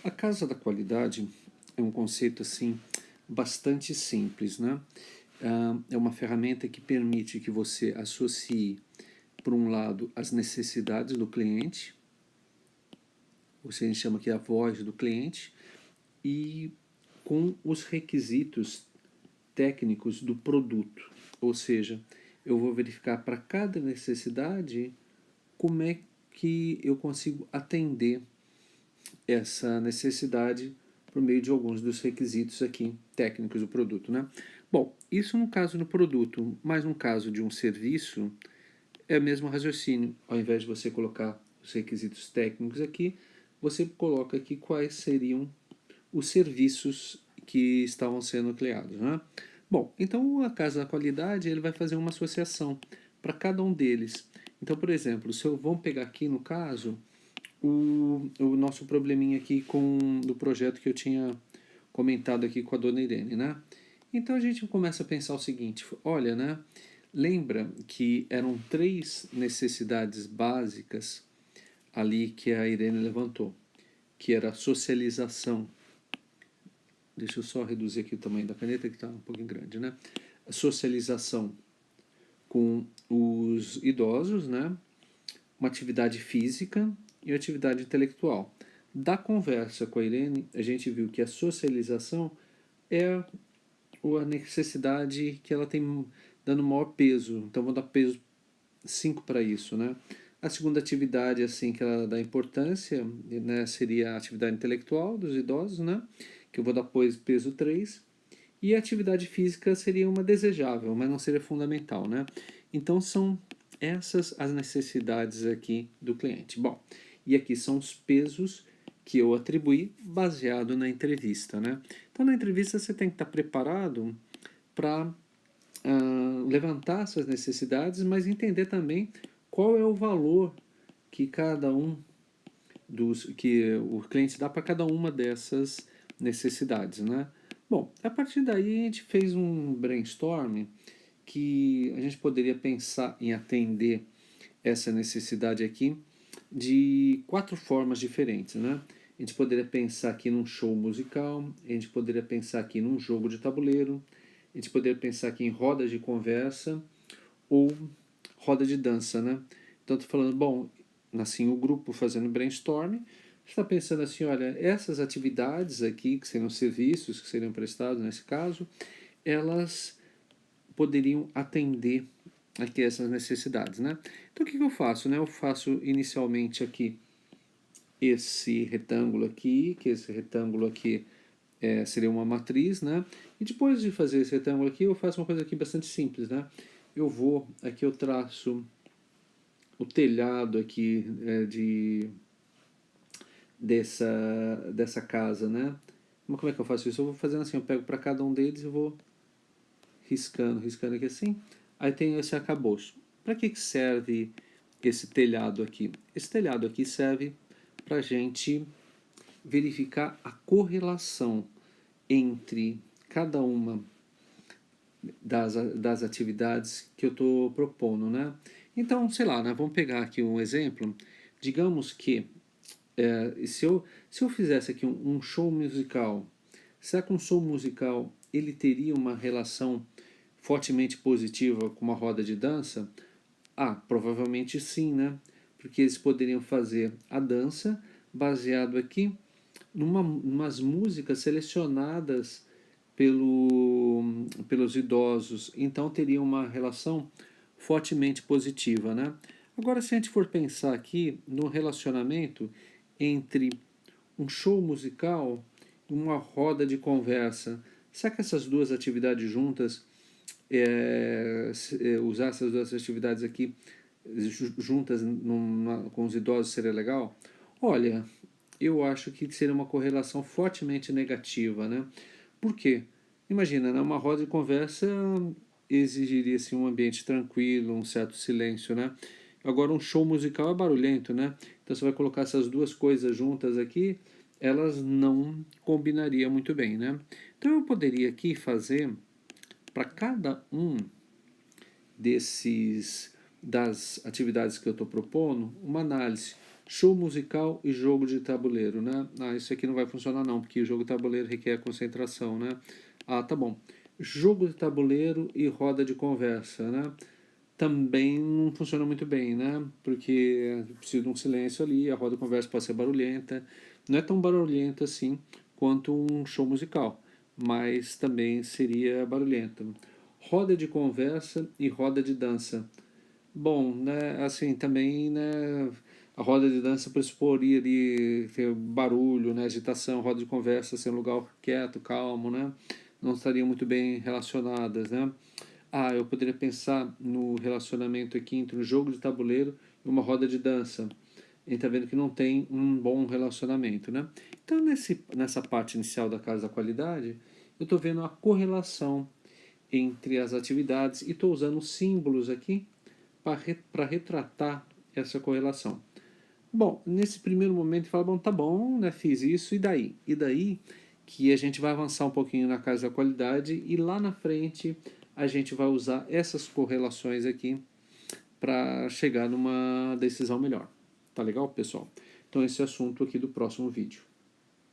A casa da qualidade é um conceito assim bastante simples, né? É uma ferramenta que permite que você associe, por um lado, as necessidades do cliente, ou seja, a gente chama aqui a voz do cliente, e com os requisitos técnicos do produto. Ou seja, eu vou verificar para cada necessidade como é que eu consigo atender essa necessidade por meio de alguns dos requisitos aqui técnicos do produto, né? Bom, isso no caso do produto, mas no caso de um serviço, é o mesmo raciocínio. Ao invés de você colocar os requisitos técnicos aqui, você coloca aqui quais seriam os serviços que estavam sendo criados, né? Bom, então a casa da qualidade ele vai fazer uma associação para cada um deles. Então, por exemplo, se eu vamos pegar aqui no caso o nosso probleminha aqui com do projeto que eu tinha comentado aqui com a dona Irene, né? Então a gente começa a pensar o seguinte, olha, né? Lembra que eram 3 necessidades básicas ali que a Irene levantou, que era a socialização. Deixa eu só reduzir aqui o tamanho da caneta que está um pouquinho grande, né? A socialização com os idosos, né? Uma atividade física e uma atividade intelectual. Da conversa com a Irene, a gente viu que a socialização é a necessidade que ela tem dando maior peso. Então, vou dar peso 5 para isso, né? A segunda atividade, assim, que ela dá importância, né, seria a atividade intelectual dos idosos, né? Que eu vou dar peso 3. E a atividade física seria uma desejável, mas não seria fundamental, né? Então, são essas as necessidades aqui do cliente. Bom, e aqui são os pesos que eu atribuí baseado na entrevista, né? Então, na entrevista você tem que estar preparado para levantar essas necessidades, mas entender também qual é o valor que cada um que o cliente dá para cada uma dessas necessidades, né? Bom, a partir daí a gente fez um brainstorm que a gente poderia pensar em atender essa necessidade aqui de 4 formas diferentes, né? A gente poderia pensar aqui num show musical, a gente poderia pensar aqui num jogo de tabuleiro, a gente poderia pensar aqui em rodas de conversa ou roda de dança, né? Então, estou falando, bom, assim, o grupo fazendo brainstorm, está pensando assim, olha, essas atividades aqui, que seriam serviços que seriam prestados nesse caso, elas poderiam atender aqui essas necessidades, né? Então, o que eu faço, né? Eu faço inicialmente aqui esse retângulo aqui, que esse retângulo aqui seria uma matriz, né? E depois de fazer esse retângulo aqui, eu faço uma coisa aqui bastante simples, né? Aqui eu traço o telhado aqui dessa casa, né? Mas como é que eu faço isso? Eu vou fazendo assim, eu pego para cada um deles e vou riscando aqui assim. Aí tem esse arcabouço. Para que serve esse telhado aqui? Esse telhado aqui serve para a gente verificar a correlação entre cada uma das atividades que eu estou propondo, né? Então, sei lá, né, vamos pegar aqui um exemplo. Digamos que se eu fizesse aqui um show musical, será que um show musical ele teria uma relação fortemente positiva com uma roda de dança? Ah, provavelmente sim, né? Porque eles poderiam fazer a dança baseado aqui umas músicas selecionadas pelos idosos, então teria uma relação fortemente positiva, né? Agora, se a gente for pensar aqui no relacionamento entre um show musical e uma roda de conversa, será que essas duas atividades juntas, usar essas duas atividades aqui juntas com os idosos seria legal? Olha, eu acho que seria uma correlação fortemente negativa, né? Por quê? Imagina, né? Uma roda de conversa exigiria assim, um ambiente tranquilo, um certo silêncio, né? Agora um show musical é barulhento, né? Então você vai colocar essas duas coisas juntas aqui, elas não combinariam muito bem, né? Então eu poderia aqui fazer para cada um das atividades que eu estou propondo uma análise. Show musical e jogo de tabuleiro, né? Ah, isso aqui não vai funcionar não, porque o jogo de tabuleiro requer concentração, né? Ah, tá bom. Jogo de tabuleiro e roda de conversa, né? Também não funciona muito bem, né? Porque precisa de um silêncio ali, a roda de conversa pode ser barulhenta. Não é tão barulhenta assim quanto um show musical, mas também seria barulhenta. Roda de conversa e roda de dança. Bom, né, assim, também, né, a roda de dança pressuporia ali ter barulho, né, agitação, roda de conversa ser um lugar quieto, calmo, né, não estariam muito bem relacionadas, né. Ah, eu poderia pensar no relacionamento aqui entre um jogo de tabuleiro e uma roda de dança. A gente está vendo que não tem um bom relacionamento, né. Então, nessa parte inicial da casa da qualidade, eu estou vendo a correlação entre as atividades e estou usando símbolos aqui para retratar essa correlação. Bom, nesse primeiro momento fala, bom, tá bom, né, fiz isso, e daí? E daí que a gente vai avançar um pouquinho na casa da qualidade e lá na frente a gente vai usar essas correlações aqui para chegar numa decisão melhor. Tá legal, pessoal? Então esse é o assunto aqui do próximo vídeo.